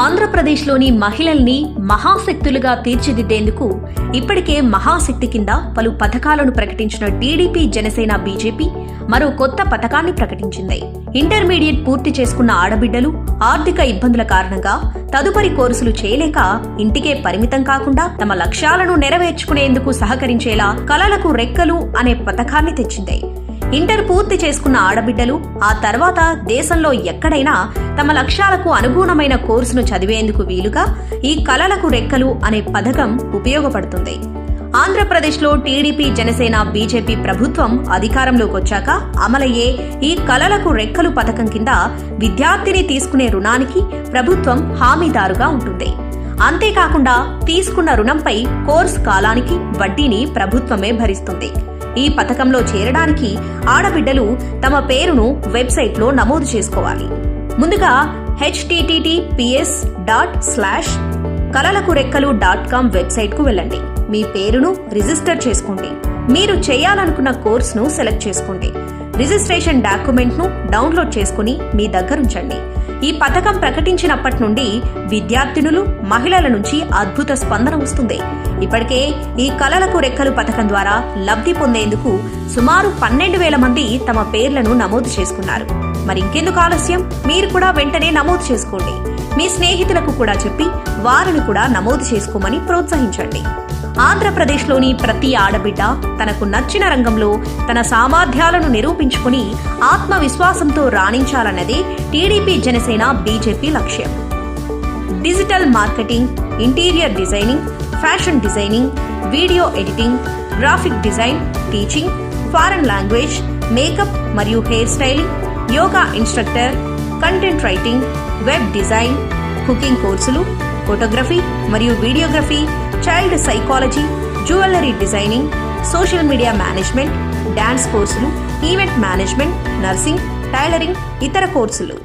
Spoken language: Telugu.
ఆంధ్రప్రదేశ్లోని మహిళల్ని మహాశక్తులుగా తీర్చిదిద్దేందుకు ఇప్పటికే మహాశక్తి కింద పలు పథకాలను ప్రకటించిన టీడీపీ, జనసేన, బీజేపీ మరో కొత్త పథకాన్ని ప్రకటించింది. ఇంటర్మీడియట్ పూర్తి చేసుకున్న ఆడబిడ్డలు ఆర్థిక ఇబ్బందుల కారణంగా తదుపరి కోర్సులు చేయలేక ఇంటికే పరిమితం కాకుండా తమ లక్ష్యాలను నెరవేర్చుకునేందుకు సహకరించేలా కలలకు రెక్కలు అనే పథకాన్ని తెచ్చింది. ఇంటర్ పూర్తి చేసుకున్న ఆడబిడ్డలు ఆ తర్వాత దేశంలో ఎక్కడైనా తమ లక్ష్యాలకు అనుగుణమైన కోర్సును చదివేందుకు వీలుగా ఈ కలలకు రెక్కలు అనే పథకం ఉపయోగపడుతుంది. ఆంధ్రప్రదేశ్లో టీడీపీ, జనసేన, బీజేపీ ప్రభుత్వం అధికారంలోకి వచ్చాక అమలయ్యే ఈ కలలకు రెక్కలు పథకం కింద విద్యార్థిని తీసుకునే రుణానికి ప్రభుత్వం హామీదారుగా ఉంటుంది. అంతేకాకుండా తీసుకున్న రుణంపై కోర్సు కాలానికి వడ్డీని ప్రభుత్వమే భరిస్తుంది. ఈ పథకంలో చేరడానికి ఆడబిడ్డలు తమ పేరును వెబ్సైట్లో నమోదు చేసుకోవాలి. ముందుగా https://kalalakurekkelu.com వెబ్సైట్కు వెళ్ళండి. మీ పేరును రిజిస్టర్ చేసుకోండి. మీరు చేయాలనుకున్న కోర్సును సెలెక్ట్ చేసుకోండి. రిజిస్ట్రేషన్ డాక్యుమెంట్ను డౌన్లోడ్ చేసుకుని మీ దగ్గరుంచండి. ఈ పథకం ప్రకటించినప్పటి నుండి విద్యార్థినులు, మహిళల నుంచి అద్భుత స్పందన వస్తుంది. ఇప్పటికే ఈ కలలకు రెక్కలు పథకం ద్వారా లబ్ధి పొందేందుకు సుమారు 12,000 మంది తమ పేర్లను నమోదు చేసుకున్నారు. మరింకెందుకు ఆలస్యం? మీరు కూడా వెంటనే నమోదు చేసుకోండి. మీ స్నేహితులకు కూడా చెప్పి వారిని కూడా నమోదు చేసుకోమని ప్రోత్సహించండి. ఆంధ్రప్రదేశ్లోని ప్రతి ఆడబిడ్డ తనకు నచ్చిన రంగంలో తన సామర్థ్యాలను నిరూపించుకుని ఆత్మవిశ్వాసంతో రాణించాలన్నదే టీడీపీ, జనసేన, బీజేపీ లక్ష్యం. Digital marketing, interior designing, fashion designing, video editing, graphic design, teaching, foreign language, makeup మరియు hair styling, yoga instructor, content writing, web design, cooking కోర్సులు, ఫోటోగ్రఫీ మరియు videography, child psychology, jewellery designing, social media management, dance కోర్సులు, ఈవెంట్ మేనేజ్మెంట్, నర్సింగ్, టైలరింగ్, ఇతర కోర్సులు.